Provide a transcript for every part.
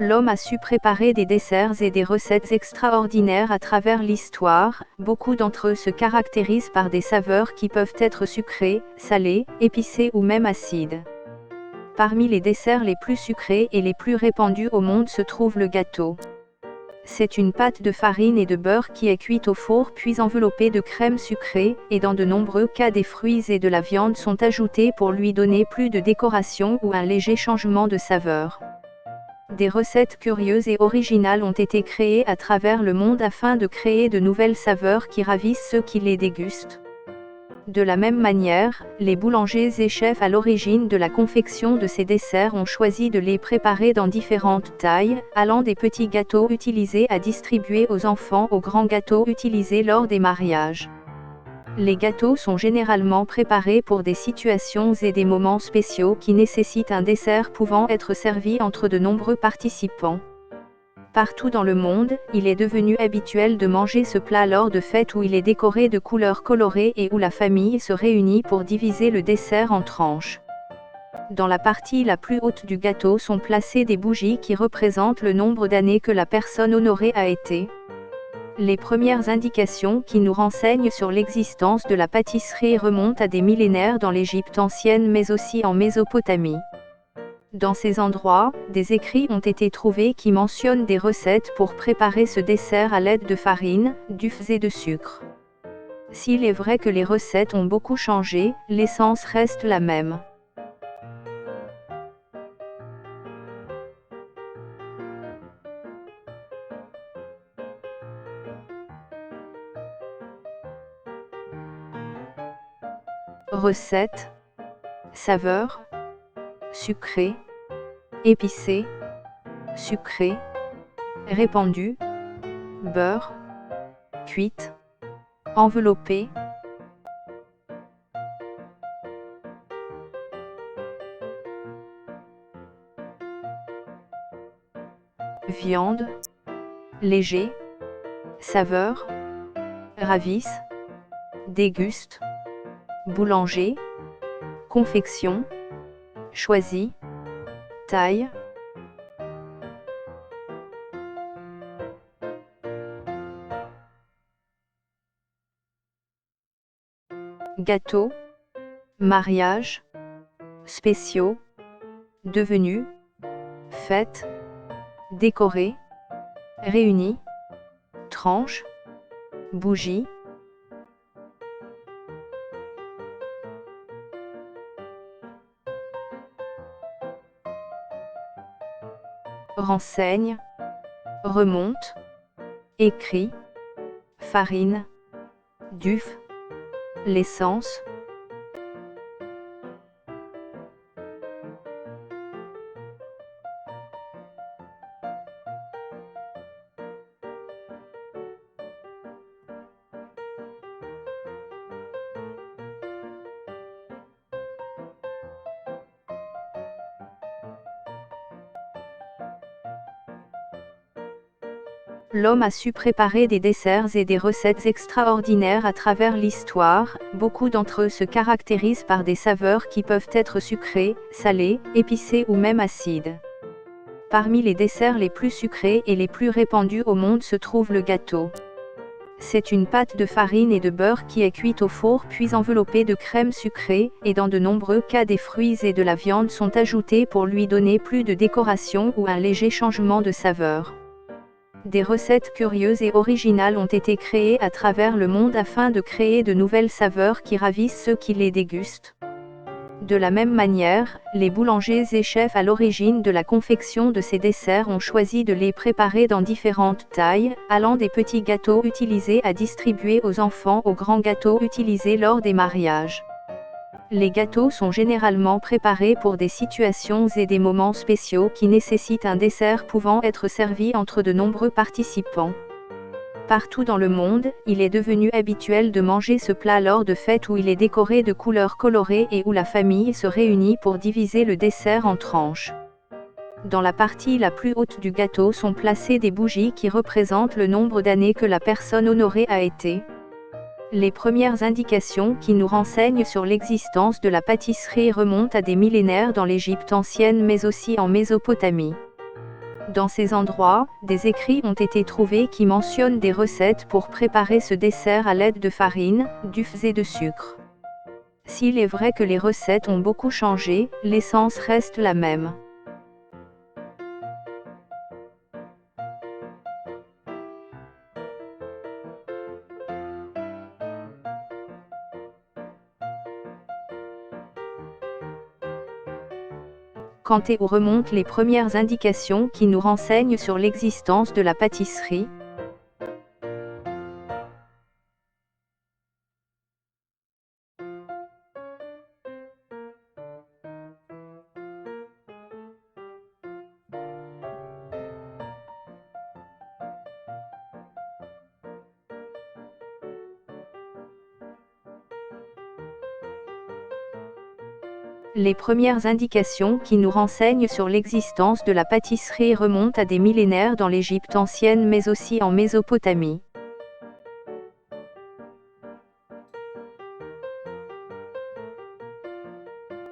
L'homme a su préparer des desserts et des recettes extraordinaires à travers l'histoire. Beaucoup d'entre eux se caractérisent par des saveurs qui peuvent être sucrées, salées, épicées ou même acides. Parmi les desserts les plus sucrés et les plus répandus au monde se trouve le gâteau. C'est une pâte de farine et de beurre qui est cuite au four puis enveloppée de crème sucrée, et dans de nombreux cas des fruits et de la viande sont ajoutés pour lui donner plus de décoration ou un léger changement de saveur. Des recettes curieuses et originales ont été créées à travers le monde afin de créer de nouvelles saveurs qui ravissent ceux qui les dégustent. De la même manière, les boulangers et chefs à l'origine de la confection de ces desserts ont choisi de les préparer dans différentes tailles, allant des petits gâteaux utilisés à distribuer aux enfants aux grands gâteaux utilisés lors des mariages. Les gâteaux sont généralement préparés pour des situations et des moments spéciaux qui nécessitent un dessert pouvant être servi entre de nombreux participants. Partout dans le monde, il est devenu habituel de manger ce plat lors de fêtes où il est décoré de couleurs colorées et où la famille se réunit pour diviser le dessert en tranches. Dans la partie la plus haute du gâteau sont placées des bougies qui représentent le nombre d'années que la personne honorée a été. Les premières indications qui nous renseignent sur l'existence de la pâtisserie remontent à des millénaires dans l'Égypte ancienne mais aussi en Mésopotamie. Dans ces endroits, des écrits ont été trouvés qui mentionnent des recettes pour préparer ce dessert à l'aide de farine, d'œufs et de sucre. S'il est vrai que les recettes ont beaucoup changé, l'essence reste la même. Recettes, saveurs, sucré, épicé, sucré, répandu, beurre, cuite, enveloppé. Viande, léger, saveur, ravisse, déguste, boulanger, confection, choisi, taille. Gâteau, mariage, spéciaux, devenus, fête, décoré, réunis, tranche, bougie. Renseigne, remonte, écrit, farine, d'œuf, l'essence. L'homme a su préparer des desserts et des recettes extraordinaires à travers l'histoire. Beaucoup d'entre eux se caractérisent par des saveurs qui peuvent être sucrées, salées, épicées ou même acides. Parmi les desserts les plus sucrés et les plus répandus au monde se trouve le gâteau. C'est une pâte de farine et de beurre qui est cuite au four puis enveloppée de crème sucrée, et dans de nombreux cas des fruits et de la viande sont ajoutés pour lui donner plus de décoration ou un léger changement de saveur. Des recettes curieuses et originales ont été créées à travers le monde afin de créer de nouvelles saveurs qui ravissent ceux qui les dégustent. De la même manière, les boulangers et chefs à l'origine de la confection de ces desserts ont choisi de les préparer dans différentes tailles, allant des petits gâteaux utilisés à distribuer aux enfants aux grands gâteaux utilisés lors des mariages. Les gâteaux sont généralement préparés pour des situations et des moments spéciaux qui nécessitent un dessert pouvant être servi entre de nombreux participants. Partout dans le monde, il est devenu habituel de manger ce plat lors de fêtes où il est décoré de couleurs colorées et où la famille se réunit pour diviser le dessert en tranches. Dans la partie la plus haute du gâteau sont placées des bougies qui représentent le nombre d'années que la personne honorée a été. Les premières indications qui nous renseignent sur l'existence de la pâtisserie remontent à des millénaires dans l'Égypte ancienne mais aussi en Mésopotamie. Dans ces endroits, des écrits ont été trouvés qui mentionnent des recettes pour préparer ce dessert à l'aide de farine, d'œufs et de sucre. S'il est vrai que les recettes ont beaucoup changé, l'essence reste la même. Quand et où remontent les premières indications qui nous renseignent sur l'existence de la pâtisserie? Les premières indications qui nous renseignent sur l'existence de la pâtisserie remontent à des millénaires dans l'Égypte ancienne mais aussi en Mésopotamie.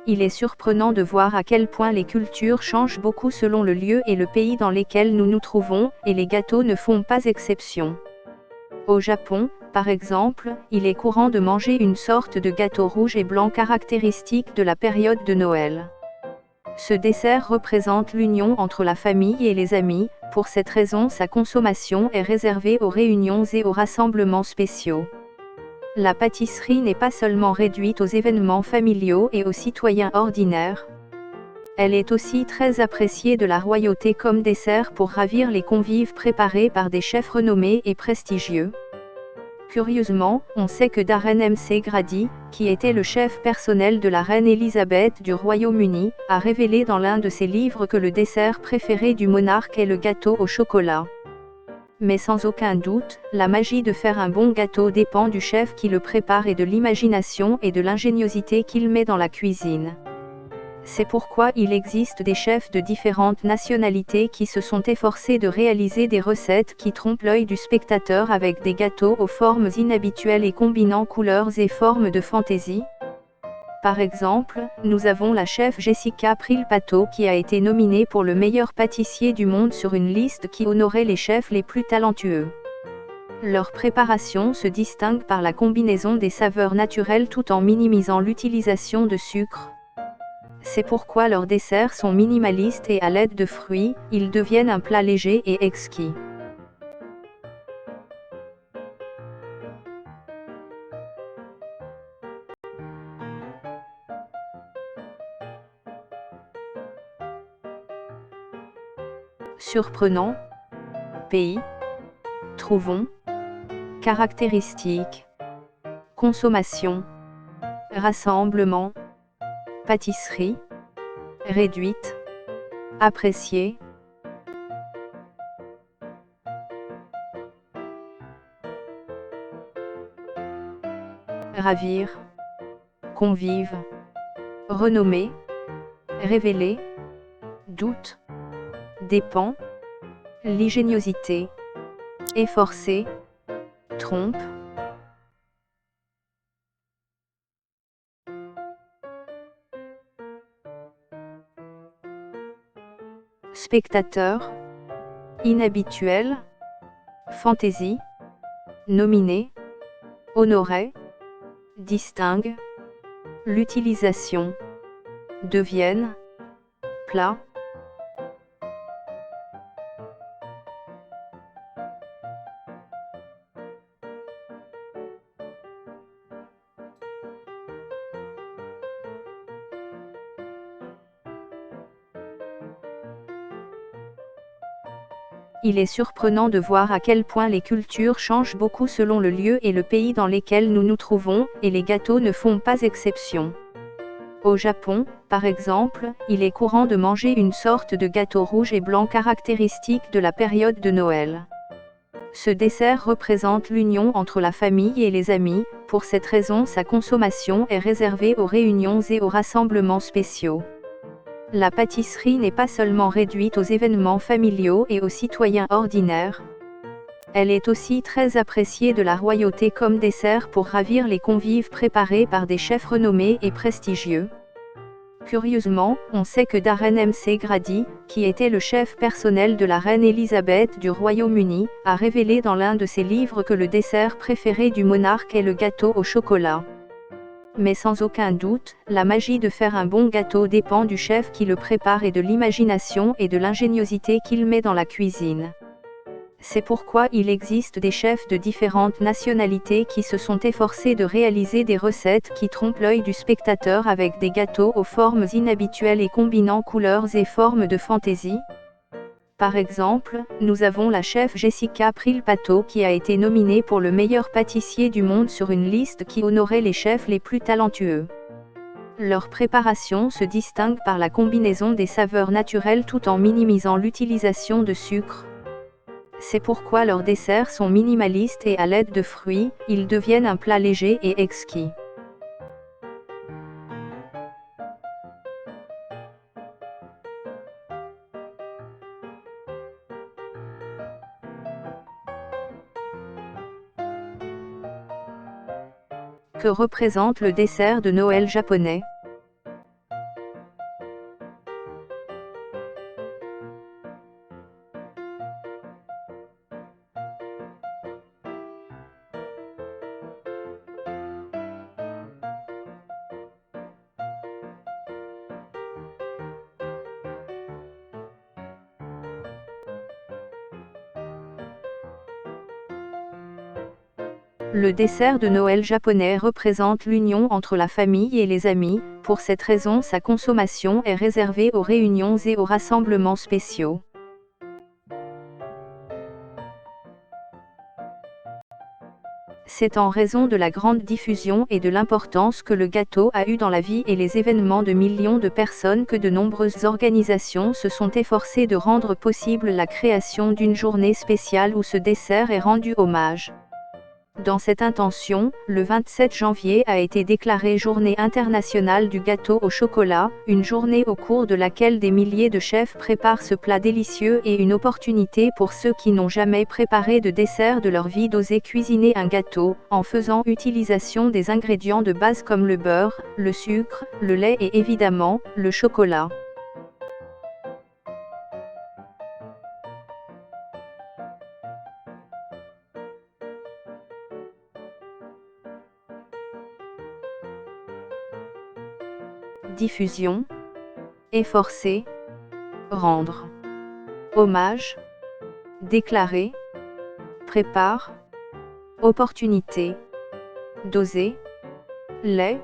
Il est surprenant de voir à quel point les cultures changent beaucoup selon le lieu et le pays dans lesquels nous nous trouvons, et les gâteaux ne font pas exception. Au Japon, par exemple, il est courant de manger une sorte de gâteau rouge et blanc caractéristique de la période de Noël. Ce dessert représente l'union entre la famille et les amis, pour cette raison sa consommation est réservée aux réunions et aux rassemblements spéciaux. La pâtisserie n'est pas seulement réduite aux événements familiaux et aux citoyens ordinaires. Elle est aussi très appréciée de la royauté comme dessert pour ravir les convives préparés par des chefs renommés et prestigieux. Curieusement, on sait que Darren McGrady, qui était le chef personnel de la reine Élisabeth du Royaume-Uni, a révélé dans l'un de ses livres que le dessert préféré du monarque est le gâteau au chocolat. Mais sans aucun doute, la magie de faire un bon gâteau dépend du chef qui le prépare et de l'imagination et de l'ingéniosité qu'il met dans la cuisine. C'est pourquoi il existe des chefs de différentes nationalités qui se sont efforcés de réaliser des recettes qui trompent l'œil du spectateur avec des gâteaux aux formes inhabituelles et combinant couleurs et formes de fantaisie. Par exemple, nous avons la chef Jessica Prilpato qui a été nominée pour le meilleur pâtissier du monde sur une liste qui honorait les chefs les plus talentueux. Leur préparation se distingue par la combinaison des saveurs naturelles tout en minimisant l'utilisation de sucre. C'est pourquoi leurs desserts sont minimalistes et à l'aide de fruits, ils deviennent un plat léger et exquis. Surprenant. Pays. Trouvons. Caractéristiques. Consommation. Rassemblement. Pâtisserie. Réduite. Appréciée. Ravir. Convive. Renommée. Révéler. Doute. Dépend. L'ingéniosité. Efforcer. Trompe. Spectateur. Inhabituel. Fantaisie. Nominé. Honoré. Distingue. L'utilisation. Deviennent. Plat. Il est surprenant de voir à quel point les cultures changent beaucoup selon le lieu et le pays dans lesquels nous nous trouvons, et les gâteaux ne font pas exception. Au Japon, par exemple, il est courant de manger une sorte de gâteau rouge et blanc caractéristique de la période de Noël. Ce dessert représente l'union entre la famille et les amis, pour cette raison sa consommation est réservée aux réunions et aux rassemblements spéciaux. La pâtisserie n'est pas seulement réduite aux événements familiaux et aux citoyens ordinaires. Elle est aussi très appréciée de la royauté comme dessert pour ravir les convives préparés par des chefs renommés et prestigieux. Curieusement, on sait que Darren McGrady, qui était le chef personnel de la reine Élisabeth du Royaume-Uni, a révélé dans l'un de ses livres que le dessert préféré du monarque est le gâteau au chocolat. Mais sans aucun doute, la magie de faire un bon gâteau dépend du chef qui le prépare et de l'imagination et de l'ingéniosité qu'il met dans la cuisine. C'est pourquoi il existe des chefs de différentes nationalités qui se sont efforcés de réaliser des recettes qui trompent l'œil du spectateur avec des gâteaux aux formes inhabituelles et combinant couleurs et formes de fantaisie. Par exemple, nous avons la chef Jessica Prilpato qui a été nominée pour le meilleur pâtissier du monde sur une liste qui honorait les chefs les plus talentueux. Leur préparation se distingue par la combinaison des saveurs naturelles tout en minimisant l'utilisation de sucre. C'est pourquoi leurs desserts sont minimalistes et à l'aide de fruits, ils deviennent un plat léger et exquis. Que représente le dessert de Noël japonais ? Le dessert de Noël japonais représente l'union entre la famille et les amis, pour cette raison sa consommation est réservée aux réunions et aux rassemblements spéciaux. C'est en raison de la grande diffusion et de l'importance que le gâteau a eu dans la vie et les événements de millions de personnes que de nombreuses organisations se sont efforcées de rendre possible la création d'une journée spéciale où ce dessert est rendu hommage. Dans cette intention, le 27 janvier a été déclarée Journée internationale du gâteau au chocolat, une journée au cours de laquelle des milliers de chefs préparent ce plat délicieux et une opportunité pour ceux qui n'ont jamais préparé de dessert de leur vie d'oser cuisiner un gâteau, en faisant utilisation des ingrédients de base comme le beurre, le sucre, le lait et évidemment, le chocolat. Diffusion, efforcer, rendre hommage, déclarer, prépare, opportunité, doser, lait.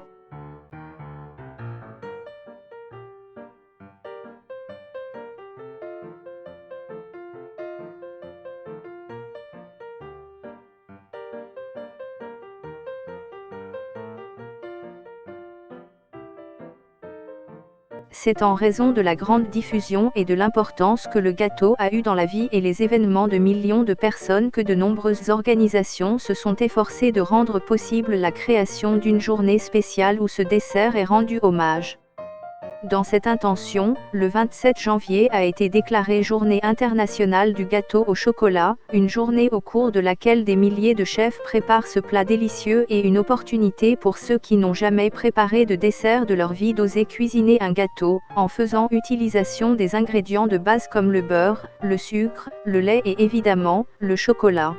C'est en raison de la grande diffusion et de l'importance que le gâteau a eu dans la vie et les événements de millions de personnes que de nombreuses organisations se sont efforcées de rendre possible la création d'une journée spéciale où ce dessert est rendu hommage. Dans cette intention, le 27 janvier a été déclarée Journée internationale du gâteau au chocolat, une journée au cours de laquelle des milliers de chefs préparent ce plat délicieux et une opportunité pour ceux qui n'ont jamais préparé de dessert de leur vie d'oser cuisiner un gâteau, en faisant utilisation des ingrédients de base comme le beurre, le sucre, le lait et évidemment, le chocolat.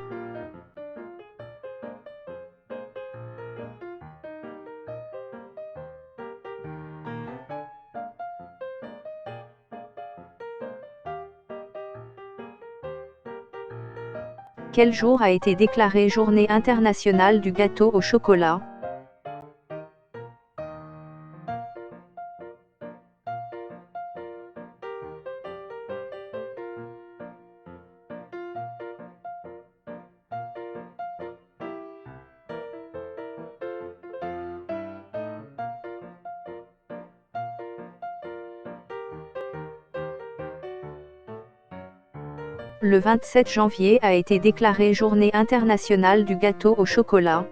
Quel jour a été déclarée Journée internationale du gâteau au chocolat ? Le 27 janvier a été déclarée Journée internationale du gâteau au chocolat.